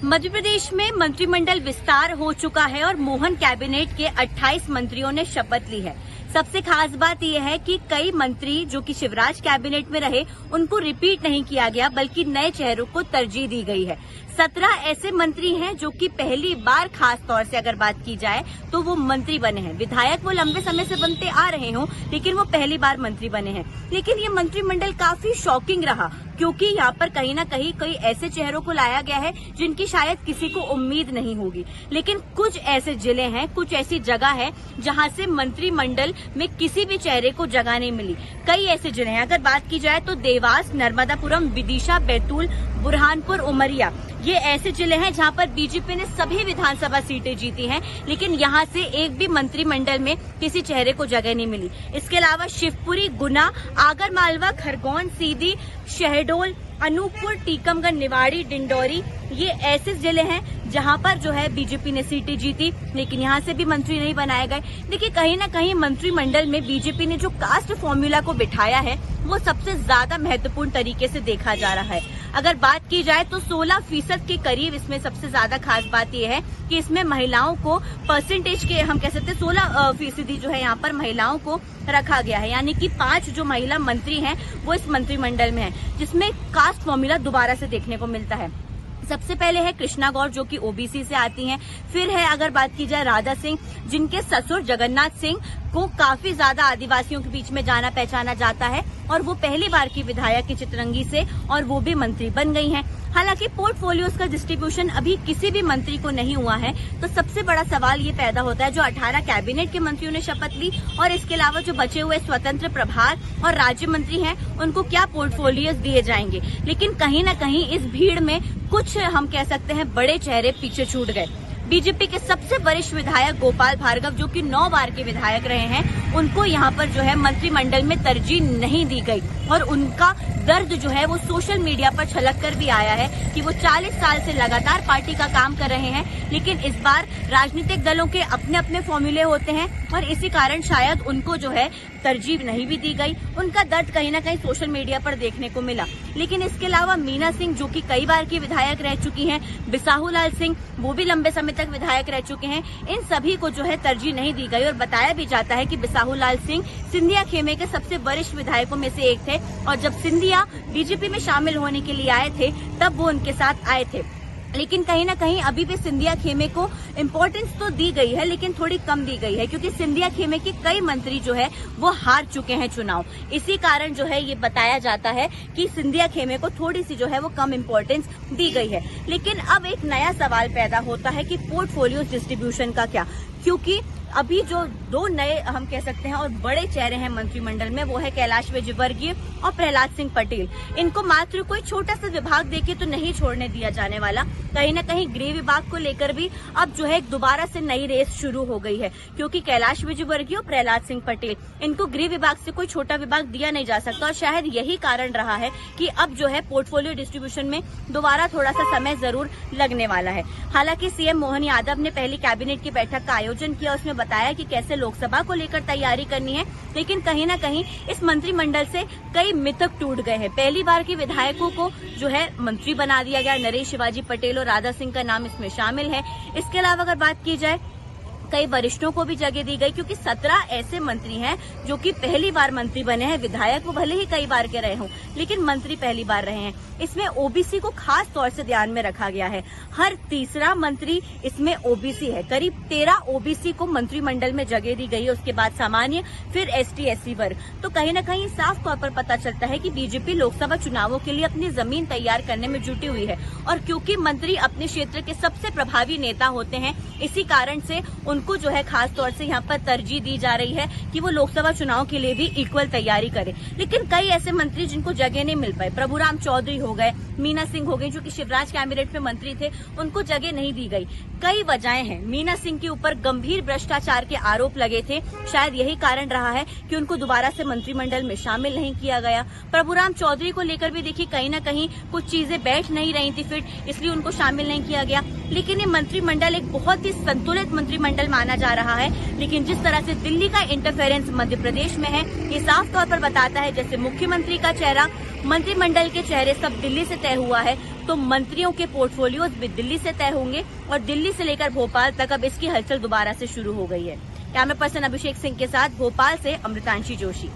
मध्य प्रदेश में मंत्रिमंडल विस्तार हो चुका है और मोहन कैबिनेट के 28 मंत्रियों ने शपथ ली है। सबसे खास बात यह है कि कई मंत्री जो कि शिवराज कैबिनेट में रहे उनको रिपीट नहीं किया गया, बल्कि नए चेहरों को तरजीह दी गई है। 17 ऐसे मंत्री हैं जो कि पहली बार, खास तौर से अगर बात की जाए तो वो मंत्री बने हैं। विधायक वो लंबे समय से बनते आ रहे हों, लेकिन वो पहली बार मंत्री बने हैं। लेकिन ये मंत्रिमंडल काफी शॉकिंग रहा, क्योंकि यहाँ पर कहीं ना कहीं कई ऐसे चेहरों को लाया गया है जिनकी शायद किसी को उम्मीद नहीं होगी। लेकिन कुछ ऐसे जिले हैं, कुछ ऐसी जगह है जहाँ से मंत्रिमंडल में किसी भी चेहरे को जगह नहीं मिली। कई ऐसे जिले हैं, अगर बात की जाए तो देवास, नर्मदापुरम, विदिशा, बैतूल, बुरहानपुर, उमरिया, ये ऐसे जिले हैं जहां पर बीजेपी ने सभी विधानसभा सीटें जीती हैं, लेकिन यहां से एक भी मंत्रिमंडल में किसी चेहरे को जगह नहीं मिली। इसके अलावा शिवपुरी, गुना, आगरमालवा, खरगोन, सीधी, शहडोल, अनूपपुर, टीकमगढ़, निवाड़ी, डिंडौरी, ये ऐसे जिले हैं जहां पर जो है बीजेपी ने सीटें जीती, लेकिन यहां से भी मंत्री नहीं बनाए गए। देखिए, कहीं ना कहीं मंत्रिमंडल में बीजेपी ने जो कास्ट फॉर्मूला को बिठाया है वो सबसे ज्यादा महत्वपूर्ण तरीके से देखा जा रहा है। अगर बात की जाए तो 16% के करीब इसमें सबसे ज्यादा खास बात यह है कि इसमें महिलाओं को परसेंटेज के, हम कह सकते हैं 16% जो है यहाँ पर महिलाओं को रखा गया है। यानी कि 5 जो महिला मंत्री हैं वो इस मंत्रिमंडल में हैं, जिसमें कास्ट फॉर्मूला दोबारा से देखने को मिलता है। सबसे पहले है कृष्णा गौर, जो कि ओबीसी से आती हैं। फिर है, अगर बात की जाए, राधा सिंह, जिनके ससुर जगन्नाथ सिंह को काफी ज्यादा आदिवासियों के बीच में जाना पहचाना जाता है और वो पहली बार की विधायक की चितरंगी से, और वो भी मंत्री बन गई हैं। हालांकि पोर्टफोलियोज का डिस्ट्रीब्यूशन अभी किसी भी मंत्री को नहीं हुआ है, तो सबसे बड़ा सवाल ये पैदा होता है, जो 18 कैबिनेट के मंत्रियों ने शपथ ली और इसके अलावा जो बचे हुए स्वतंत्र प्रभार और राज्य मंत्री हैं, उनको क्या पोर्टफोलियोज दिए जाएंगे। लेकिन कहीं ना कहीं इस भीड़ में कुछ, हम कह सकते हैं, बड़े चेहरे पीछे छूट गए। बीजेपी के सबसे वरिष्ठ विधायक गोपाल भार्गव, जो कि 9 बार के विधायक रहे हैं, उनको यहाँ पर जो है मंत्रिमंडल में तरजीह नहीं दी गई और उनका दर्द जो है वो सोशल मीडिया पर छलक कर भी आया है कि वो 40 साल से लगातार पार्टी का काम कर रहे हैं, लेकिन इस बार राजनीतिक दलों के अपने अपने फॉर्मूले होते हैं और इसी कारण शायद उनको जो है तरजीह नहीं भी दी गई। उनका दर्द कहीं ना कहीं सोशल मीडिया पर देखने को मिला। लेकिन इसके अलावा मीना सिंह, जो कि कई बार की विधायक रह चुकी हैं, बिसाहू लाल सिंह, वो भी लंबे समय तक विधायक रह चुके हैं, इन सभी को जो है तरजीह नहीं दी गई। और बताया भी जाता है कि बिसाहू लाल सिंह सिंधिया खेमे के सबसे वरिष्ठ विधायकों में से एक थे और जब सिंधिया बीजेपी में शामिल होने के लिए आए थे तब वो उनके साथ आए थे। लेकिन कहीं ना कहीं अभी भी सिंधिया खेमे को इम्पोर्टेंस तो दी गई है, लेकिन थोड़ी कम दी गई है, क्योंकि सिंधिया खेमे के कई मंत्री जो है वो हार चुके हैं चुनाव। इसी कारण जो है ये बताया जाता है कि सिंधिया खेमे को थोड़ी सी जो है वो कम इम्पोर्टेंस दी गई है। लेकिन अब एक नया सवाल पैदा होता है कि पोर्टफोलियो डिस्ट्रीब्यूशन का क्या, क्योंकि अभी जो 2 नए, हम कह सकते हैं, और बड़े चेहरे हैं मंत्रिमंडल में, वो है कैलाश विजयवर्गीय और प्रहलाद सिंह पटेल। इनको मात्र कोई छोटा सा विभाग देके तो नहीं छोड़ने दिया जाने वाला। कहीं ना कहीं गृह विभाग को लेकर भी अब जो है दोबारा से नई रेस शुरू हो गई है, क्योंकि कैलाश विजयवर्गीय और प्रहलाद सिंह पटेल, इनको गृह विभाग से कोई छोटा विभाग दिया नहीं जा सकता और शायद यही कारण रहा है कि अब जो है पोर्टफोलियो डिस्ट्रीब्यूशन में दोबारा थोड़ा सा समय जरूर लगने वाला है। हालांकि सीएम मोहन यादव ने पहली कैबिनेट की बैठक का आयोजन किया, उसमें बताया कि कैसे लोकसभा को लेकर तैयारी करनी है। लेकिन कहीं ना कहीं इस मंत्रिमंडल से कई मिथक टूट गए हैं। पहली बार के विधायकों को जो है मंत्री बना दिया गया, नरेश शिवाजी पटेल और राधा सिंह का नाम इसमें शामिल है। इसके अलावा अगर बात की जाए, कई वरिष्ठों को भी जगह दी गई, क्योंकि 17 ऐसे मंत्री हैं जो कि पहली बार मंत्री बने हैं। विधायक वो भले ही कई बार के रहे हों, लेकिन मंत्री पहली बार रहे हैं। इसमें ओबीसी को खास तौर से ध्यान में रखा गया है। हर तीसरा मंत्री इसमें ओबीसी है। करीब 13 ओबीसी को मंत्रिमंडल में जगह दी गई है, उसके बाद सामान्य, फिर एसटी एससी वर्ग। तो कहीं ना कहीं साफ तौर पर पता चलता है कि बीजेपी लोकसभा चुनावों के लिए अपनी जमीन तैयार करने में जुटी हुई है। और क्योंकि मंत्री अपने क्षेत्र के सबसे प्रभावी नेता होते हैं, इसी कारण से उनको जो है खास तौर से यहाँ पर तरजीह दी जा रही है कि वो लोकसभा चुनाव के लिए भी इक्वल तैयारी करें। लेकिन कई ऐसे मंत्री जिनको जगह नहीं मिल पाई, प्रभुराम चौधरी हो गए, मीना सिंह हो गई, जो कि शिवराज कैबिनेट में मंत्री थे, उनको जगह नहीं दी गई। कई वजहें हैं। मीना सिंह के ऊपर गंभीर भ्रष्टाचार के आरोप लगे थे, शायद यही कारण रहा है कि उनको दोबारा से मंत्रिमंडल में शामिल नहीं किया गया। प्रभुराम चौधरी को लेकर भी देखिए, कहीं ना कहीं कुछ चीजें बैठ नहीं रही थी फिट, इसलिए उनको शामिल नहीं किया गया। लेकिन ये मंत्रिमंडल एक बहुत ही संतुलित मंत्रिमंडल माना जा रहा है। लेकिन जिस तरह से दिल्ली का इंटरफेरेंस मध्य प्रदेश में है, ये साफ तौर पर बताता है जैसे मुख्यमंत्री का चेहरा, मंत्रिमंडल के चेहरे सब दिल्ली से तय हुआ है, तो मंत्रियों के पोर्टफोलियोज भी दिल्ली से तय होंगे और दिल्ली से लेकर भोपाल तक अब इसकी हलचल दोबारा से शुरू हो गई है। कैमरा पर्सन अभिषेक सिंह के साथ भोपाल से अमृतांशी जोशी।